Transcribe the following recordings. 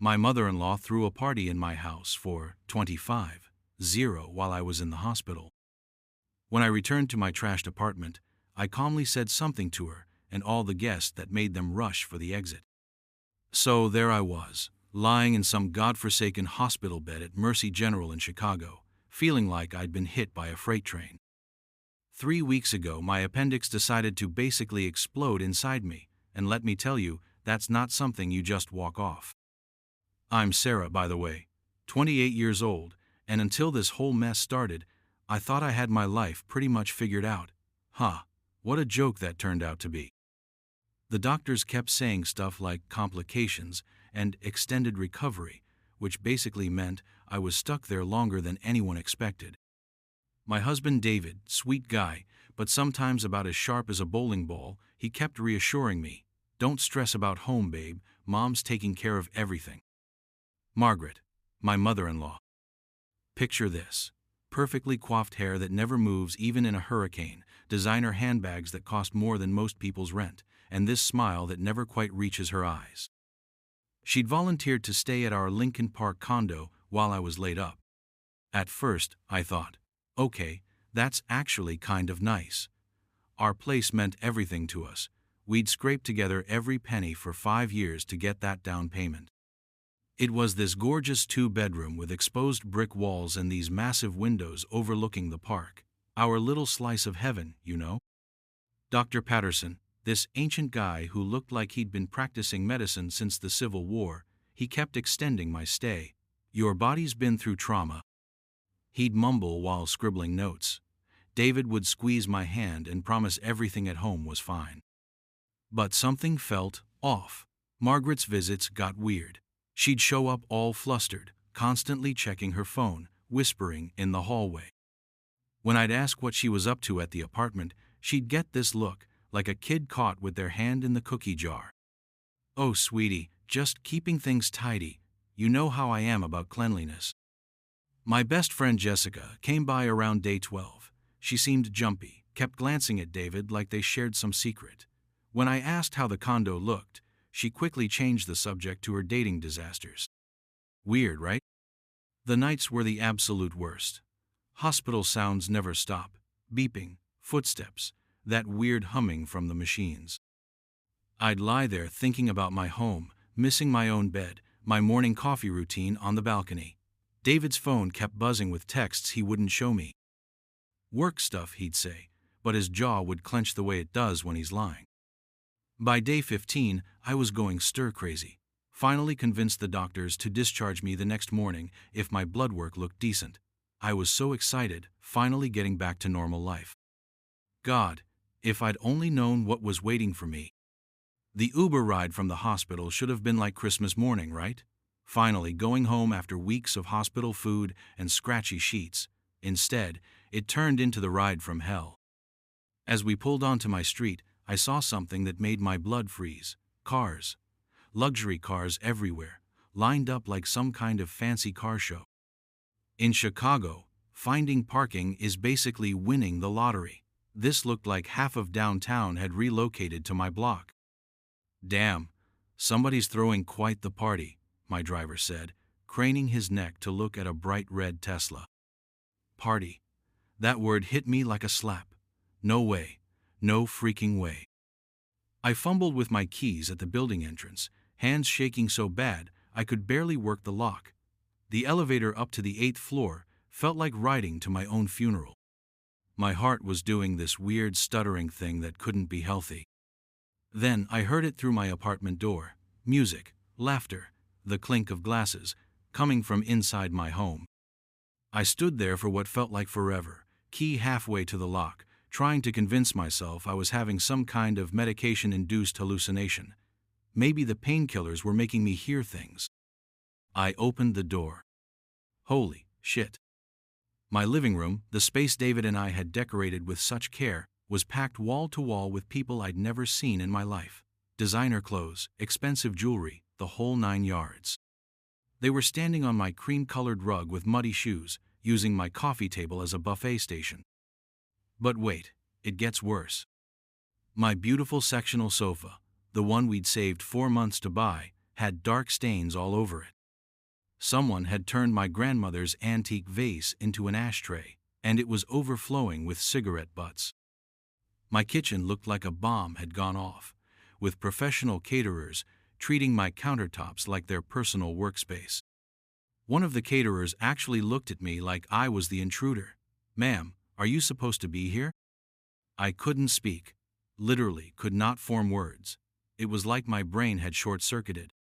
My mother-in-law threw a party in my house for 25-0 while I was in the hospital. When I returned to my trashed apartment, I calmly said something to her and all the guests that made them rush for the exit. So there I was, lying in some godforsaken hospital bed at Mercy General in Chicago, feeling like I'd been hit by a freight train. 3 weeks ago, my appendix decided to basically explode inside me, and let me tell you, that's not something you just walk off. I'm Sarah, by the way, 28 years old, and until this whole mess started, I thought I had my life pretty much figured out. What a joke that turned out to be. The doctors kept saying stuff like complications and extended recovery, which basically meant I was stuck there longer than anyone expected. My husband David, sweet guy, but sometimes about as sharp as a bowling ball, he kept reassuring me, "Don't stress about home, babe, mom's taking care of everything." Margaret, my mother-in-law. Picture this. Perfectly coiffed hair that never moves even in a hurricane, designer handbags that cost more than most people's rent, and this smile that never quite reaches her eyes. She'd volunteered to stay at our Lincoln Park condo while I was laid up. At first, I thought, okay, that's actually kind of nice. Our place meant everything to us. We'd scraped together every penny for 5 years to get that down payment. It was this gorgeous 2-bedroom with exposed brick walls and these massive windows overlooking the park. Our little slice of heaven, you know? Dr. Patterson, this ancient guy who looked like he'd been practicing medicine since the Civil War, he kept extending my stay. "Your body's been through trauma." He'd mumble while scribbling notes. David would squeeze my hand and promise everything at home was fine. But something felt off. Margaret's visits got weird. She'd show up all flustered, constantly checking her phone, whispering in the hallway. When I'd ask what she was up to at the apartment, she'd get this look, like a kid caught with their hand in the cookie jar. "Oh, sweetie, just keeping things tidy. You know how I am about cleanliness." My best friend Jessica came by around day 12. She seemed jumpy, kept glancing at David like they shared some secret. When I asked how the condo looked, she quickly changed the subject to her dating disasters. Weird, right? The nights were the absolute worst. Hospital sounds never stop. Beeping, footsteps, that weird humming from the machines. I'd lie there thinking about my home, missing my own bed, my morning coffee routine on the balcony. David's phone kept buzzing with texts he wouldn't show me. Work stuff, he'd say, but his jaw would clench the way it does when he's lying. By day 15, I was going stir-crazy, finally convinced the doctors to discharge me the next morning if my blood work looked decent. I was so excited, finally getting back to normal life. God, if I'd only known what was waiting for me. The Uber ride from the hospital should have been like Christmas morning, right? Finally going home after weeks of hospital food and scratchy sheets. Instead, it turned into the ride from hell. As we pulled onto my street, I saw something that made my blood freeze. Cars. Luxury cars everywhere, lined up like some kind of fancy car show. In Chicago, finding parking is basically winning the lottery. This looked like half of downtown had relocated to my block. "Damn, somebody's throwing quite the party," my driver said, craning his neck to look at a bright red Tesla. Party. That word hit me like a slap. No way. No freaking way. I fumbled with my keys at the building entrance, hands shaking so bad I could barely work the lock. The elevator up to the 8th floor felt like riding to my own funeral. My heart was doing this weird stuttering thing that couldn't be healthy. Then I heard it through my apartment door. Music, laughter, the clink of glasses, coming from inside my home. I stood there for what felt like forever, key halfway to the lock, trying to convince myself I was having some kind of medication-induced hallucination. Maybe the painkillers were making me hear things. I opened the door. Holy shit. My living room, the space David and I had decorated with such care, was packed wall to wall with people I'd never seen in my life. Designer clothes, expensive jewelry, the whole 9 yards. They were standing on my cream-colored rug with muddy shoes, using my coffee table as a buffet station. But wait, it gets worse. My beautiful sectional sofa, the one we'd saved 4 months to buy, had dark stains all over it. Someone had turned my grandmother's antique vase into an ashtray, and it was overflowing with cigarette butts. My kitchen looked like a bomb had gone off, with professional caterers treating my countertops like their personal workspace. One of the caterers actually looked at me like I was the intruder. "Ma'am, are you supposed to be here?" I couldn't speak, literally could not form words. It was like my brain had short-circuited.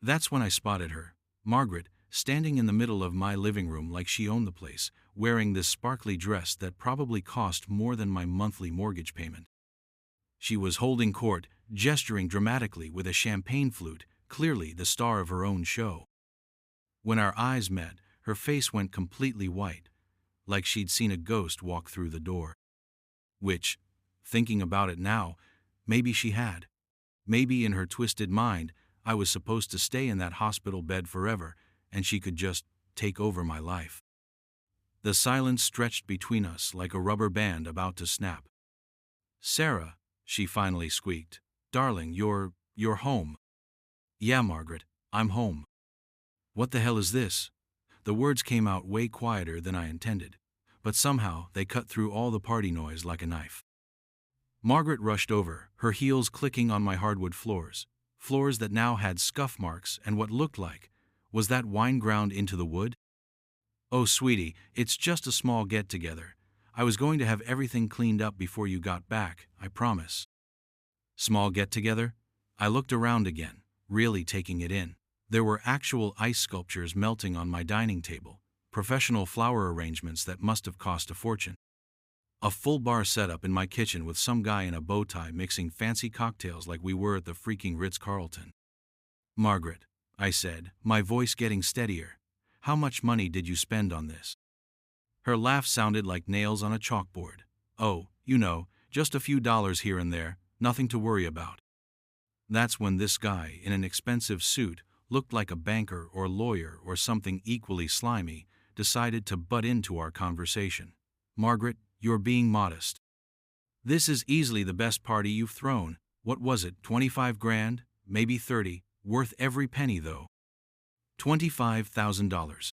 That's when I spotted her, Margaret, standing in the middle of my living room like she owned the place, wearing this sparkly dress that probably cost more than my monthly mortgage payment. She was holding court, gesturing dramatically with a champagne flute, clearly the star of her own show. When our eyes met, her face went completely white, like she'd seen a ghost walk through the door. Which, thinking about it now, maybe she had. Maybe in her twisted mind, I was supposed to stay in that hospital bed forever, and she could just take over my life. The silence stretched between us like a rubber band about to snap. "Sarah," she finally squeaked. "Darling, you're home." "Yeah, Margaret, I'm home." "What the hell is this?" The words came out way quieter than I intended, but somehow they cut through all the party noise like a knife. Margaret rushed over, her heels clicking on my hardwood floors that now had scuff marks and what looked like, was that wine ground into the wood? "Oh, sweetie, it's just a small get-together. I was going to have everything cleaned up before you got back, I promise." Small get-together? I looked around again, really taking it in. There were actual ice sculptures melting on my dining table, professional flower arrangements that must have cost a fortune. A full bar setup in my kitchen with some guy in a bow tie mixing fancy cocktails like we were at the freaking Ritz-Carlton. "Margaret," I said, my voice getting steadier, "how much money did you spend on this?" Her laugh sounded like nails on a chalkboard. "Oh, just a few dollars here and there, nothing to worry about." That's when this guy, in an expensive suit, looked like a banker or lawyer or something equally slimy, decided to butt into our conversation. "Margaret, you're being modest. This is easily the best party you've thrown. What was it, 25 grand? Maybe 30, worth every penny though." $25,000.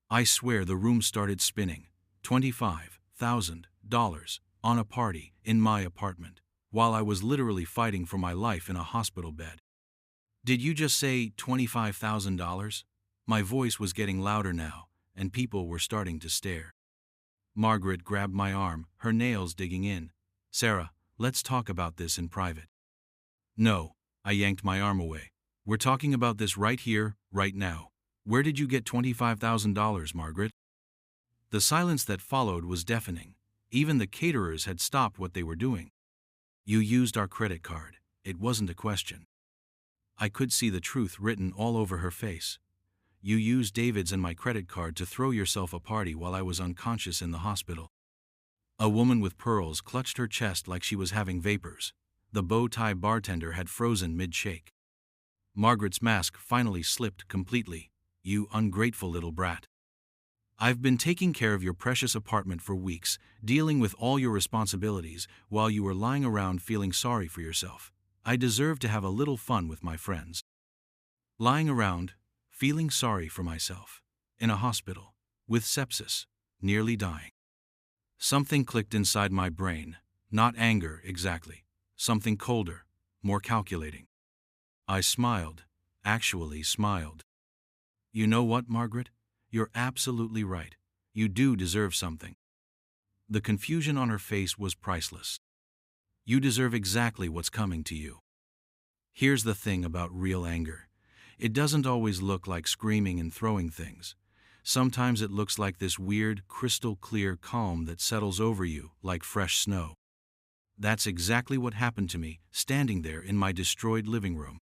I swear the room started spinning. $25,000 on a party in my apartment, while I was literally fighting for my life in a hospital bed. "Did you just say $25,000? My voice was getting louder now, and people were starting to stare. Margaret grabbed my arm, her nails digging in. "Sarah, let's talk about this in private." "No," I yanked my arm away. "We're talking about this right here, right now. Where did you get $25,000, Margaret?" The silence that followed was deafening. Even the caterers had stopped what they were doing. "You used our credit card. It wasn't a question." I could see the truth written all over her face. "You used David's and my credit card to throw yourself a party while I was unconscious in the hospital." A woman with pearls clutched her chest like she was having vapors. The bow-tie bartender had frozen mid-shake. Margaret's mask finally slipped completely. "You ungrateful little brat. I've been taking care of your precious apartment for weeks, dealing with all your responsibilities, while you were lying around feeling sorry for yourself. I deserve to have a little fun with my friends." Lying around, feeling sorry for myself, in a hospital, with sepsis, nearly dying. Something clicked inside my brain, not anger exactly, something colder, more calculating. I smiled, actually smiled. "You know what, Margaret? You're absolutely right. You do deserve something." The confusion on her face was priceless. "You deserve exactly what's coming to you." Here's the thing about real anger. It doesn't always look like screaming and throwing things. Sometimes it looks like this weird, crystal-clear calm that settles over you like fresh snow. That's exactly what happened to me, standing there in my destroyed living room.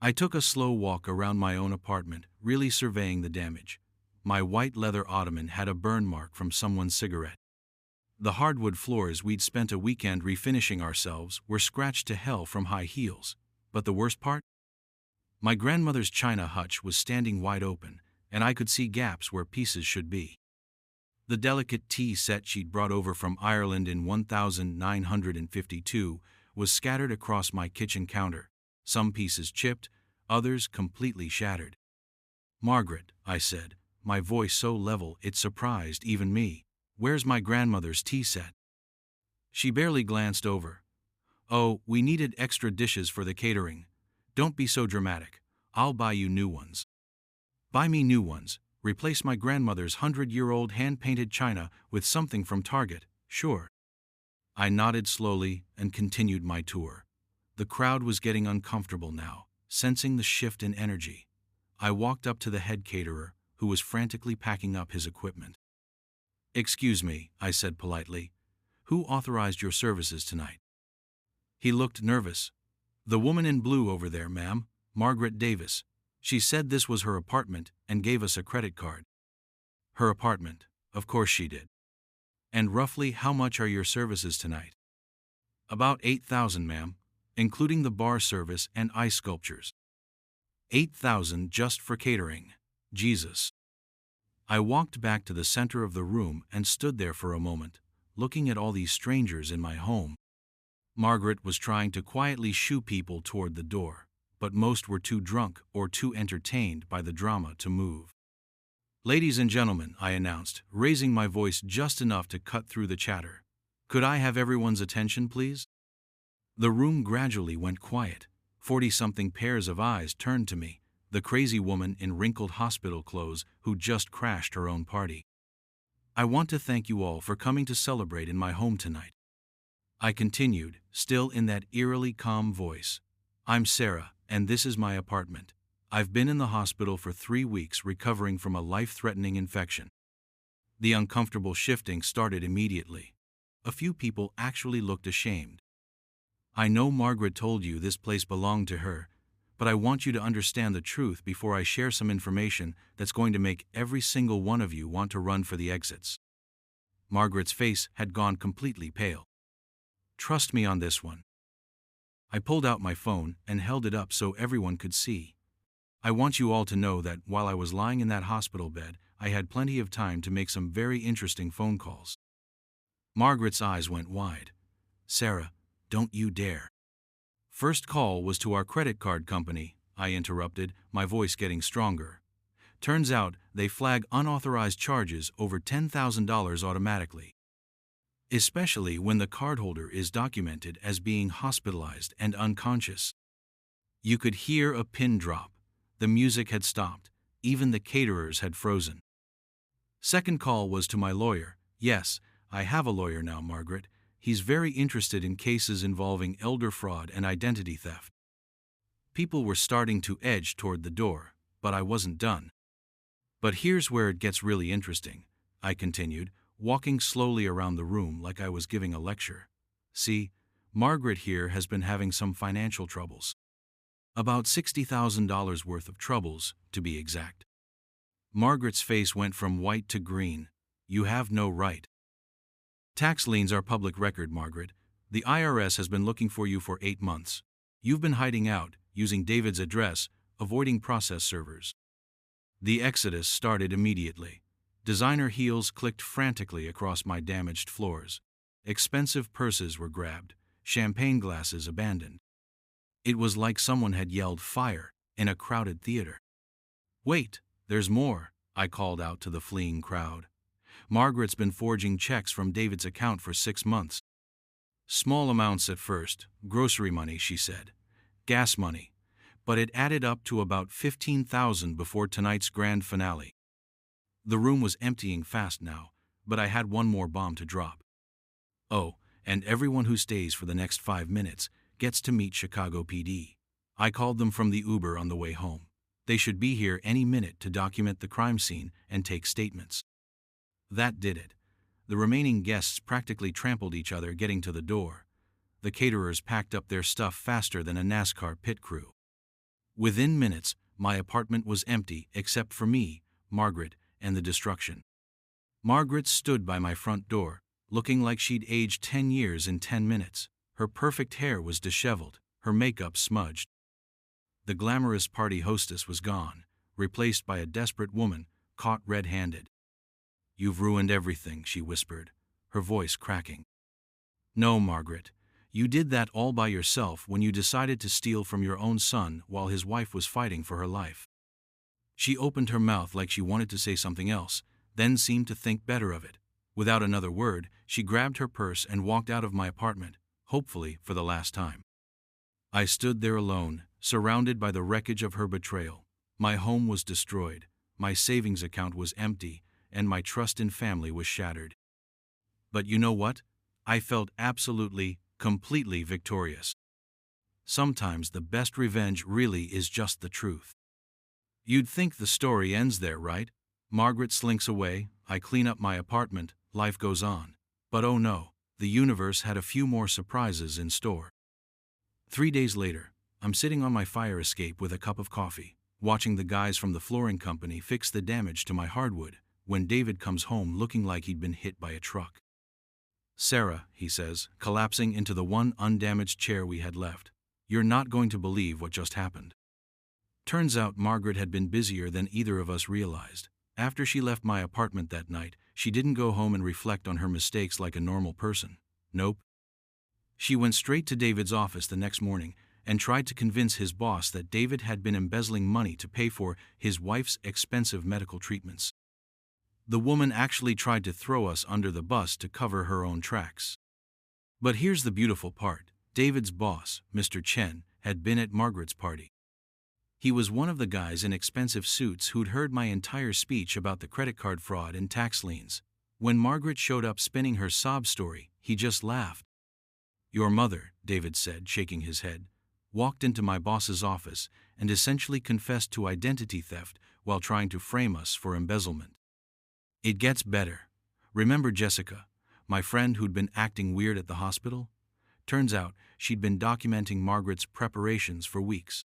I took a slow walk around my own apartment, really surveying the damage. My white leather ottoman had a burn mark from someone's cigarette. The hardwood floors we'd spent a weekend refinishing ourselves were scratched to hell from high heels. But the worst part? My grandmother's china hutch was standing wide open, and I could see gaps where pieces should be. The delicate tea set she'd brought over from Ireland in 1952 was scattered across my kitchen counter, some pieces chipped, others completely shattered. "Margaret," I said, my voice so level it surprised even me, "where's my grandmother's tea set?" She barely glanced over. "Oh, we needed extra dishes for the catering. Don't be so dramatic. I'll buy you new ones." "Buy me new ones. Replace my grandmother's 100-year-old hand-painted china with something from Target, sure." I nodded slowly and continued my tour. The crowd was getting uncomfortable now, sensing the shift in energy. I walked up to the head caterer, who was frantically packing up his equipment. "Excuse me," I said politely. "Who authorized your services tonight?" He looked nervous. "The woman in blue over there, ma'am, Margaret Davis. She said this was her apartment and gave us a credit card." "Her apartment. Of course she did. And roughly how much are your services tonight?" "About 8,000, ma'am, including the bar service and ice sculptures." 8,000 just for catering. Jesus. I walked back to the center of the room and stood there for a moment, looking at all these strangers in my home. Margaret was trying to quietly shoo people toward the door, but most were too drunk or too entertained by the drama to move. "Ladies and gentlemen," I announced, raising my voice just enough to cut through the chatter. "Could I have everyone's attention, please?" The room gradually went quiet. 40-something pairs of eyes turned to me, the crazy woman in wrinkled hospital clothes who just crashed her own party. "I want to thank you all for coming to celebrate in my home tonight," I continued, still in that eerily calm voice. "I'm Sarah, and this is my apartment. I've been in the hospital for 3 weeks recovering from a life-threatening infection." The uncomfortable shifting started immediately. A few people actually looked ashamed. "I know Margaret told you this place belonged to her, but I want you to understand the truth before I share some information that's going to make every single one of you want to run for the exits." Margaret's face had gone completely pale. "Trust me on this one." I pulled out my phone and held it up so everyone could see. "I want you all to know that while I was lying in that hospital bed, I had plenty of time to make some very interesting phone calls." Margaret's eyes went wide. "Sarah, don't you dare." "First call was to our credit card company," I interrupted, my voice getting stronger. "Turns out they flag unauthorized charges over $10,000 automatically. Especially when the cardholder is documented as being hospitalized and unconscious." You could hear a pin drop. The music had stopped. Even the caterers had frozen. "Second call was to my lawyer. Yes, I have a lawyer now, Margaret. He's very interested in cases involving elder fraud and identity theft." People were starting to edge toward the door, but I wasn't done. "But here's where it gets really interesting," I continued, walking slowly around the room like I was giving a lecture. "See, Margaret here has been having some financial troubles. About $60,000 worth of troubles, to be exact." Margaret's face went from white to green. "You have no right." "Tax liens are public record, Margaret. The IRS has been looking for you for 8 months. You've been hiding out, using David's address, avoiding process servers." The exodus started immediately. Designer heels clicked frantically across my damaged floors. Expensive purses were grabbed, champagne glasses abandoned. It was like someone had yelled fire in a crowded theater. "Wait, there's more," I called out to the fleeing crowd. "Margaret's been forging checks from David's account for 6 months. Small amounts at first, grocery money," she said. "Gas money. But it added up to about 15,000 before tonight's grand finale." The room was emptying fast now, but I had one more bomb to drop. "Oh, and everyone who stays for the next 5 minutes gets to meet Chicago PD. I called them from the Uber on the way home. They should be here any minute to document the crime scene and take statements." That did it. The remaining guests practically trampled each other getting to the door. The caterers packed up their stuff faster than a NASCAR pit crew. Within minutes, my apartment was empty except for me, Margaret, and the destruction. Margaret stood by my front door, looking like she'd aged 10 years in 10 minutes. Her perfect hair was disheveled, her makeup smudged. The glamorous party hostess was gone, replaced by a desperate woman, caught red-handed. "You've ruined everything," she whispered, her voice cracking. "No, Margaret, You did that all by yourself when you decided to steal from your own son while his wife was fighting for her life." She opened her mouth like she wanted to say something else, then seemed to think better of it. Without another word, she grabbed her purse and walked out of my apartment, hopefully for the last time. I stood there alone, surrounded by the wreckage of her betrayal. My home was destroyed, my savings account was empty, and my trust in family was shattered. But you know what? I felt absolutely, completely victorious. Sometimes the best revenge really is just the truth. You'd think the story ends there, right? Margaret slinks away, I clean up my apartment, life goes on. But oh no, the universe had a few more surprises in store. 3 days later, I'm sitting on my fire escape with a cup of coffee, watching the guys from the flooring company fix the damage to my hardwood, when David comes home looking like he'd been hit by a truck. "Sarah," he says, collapsing into the one undamaged chair we had left, "you're not going to believe what just happened." Turns out Margaret had been busier than either of us realized. After she left my apartment that night, she didn't go home and reflect on her mistakes like a normal person. Nope. She went straight to David's office the next morning and tried to convince his boss that David had been embezzling money to pay for his wife's expensive medical treatments. The woman actually tried to throw us under the bus to cover her own tracks. But here's the beautiful part. David's boss, Mr. Chen, had been at Margaret's party. He was one of the guys in expensive suits who'd heard my entire speech about the credit card fraud and tax liens. When Margaret showed up spinning her sob story, he just laughed. "Your mother," David said, shaking his head, "walked into my boss's office and essentially confessed to identity theft while trying to frame us for embezzlement." It gets better. Remember Jessica, my friend who'd been acting weird at the hospital? Turns out she'd been documenting Margaret's preparations for weeks.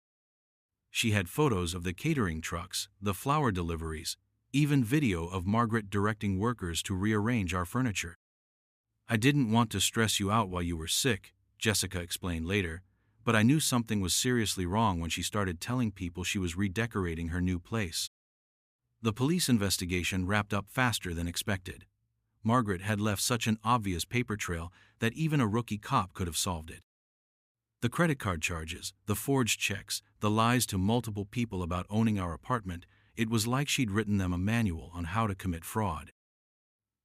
She had photos of the catering trucks, the flower deliveries, even video of Margaret directing workers to rearrange our furniture. "I didn't want to stress you out while you were sick," Jessica explained later, "but I knew something was seriously wrong when she started telling people she was redecorating her new place." The police investigation wrapped up faster than expected. Margaret had left such an obvious paper trail that even a rookie cop could have solved it. The credit card charges, the forged checks, the lies to multiple people about owning our apartment, it was like she'd written them a manual on how to commit fraud.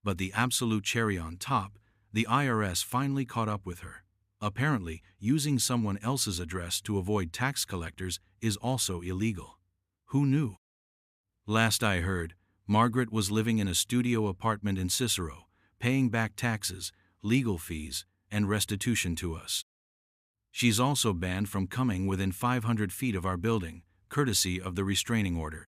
But the absolute cherry on top, the IRS finally caught up with her. Apparently, using someone else's address to avoid tax collectors is also illegal. Who knew? Last I heard, Margaret was living in a studio apartment in Cicero, paying back taxes, legal fees, and restitution to us. She's also banned from coming within 500 feet of our building, courtesy of the restraining order.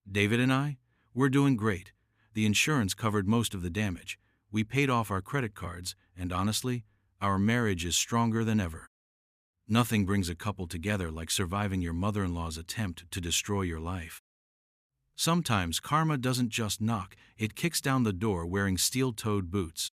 David and I, we're doing great. The insurance covered most of the damage. We paid off our credit cards, and honestly, our marriage is stronger than ever. Nothing brings a couple together like surviving your mother-in-law's attempt to destroy your life. Sometimes karma doesn't just knock, it kicks down the door wearing steel-toed boots.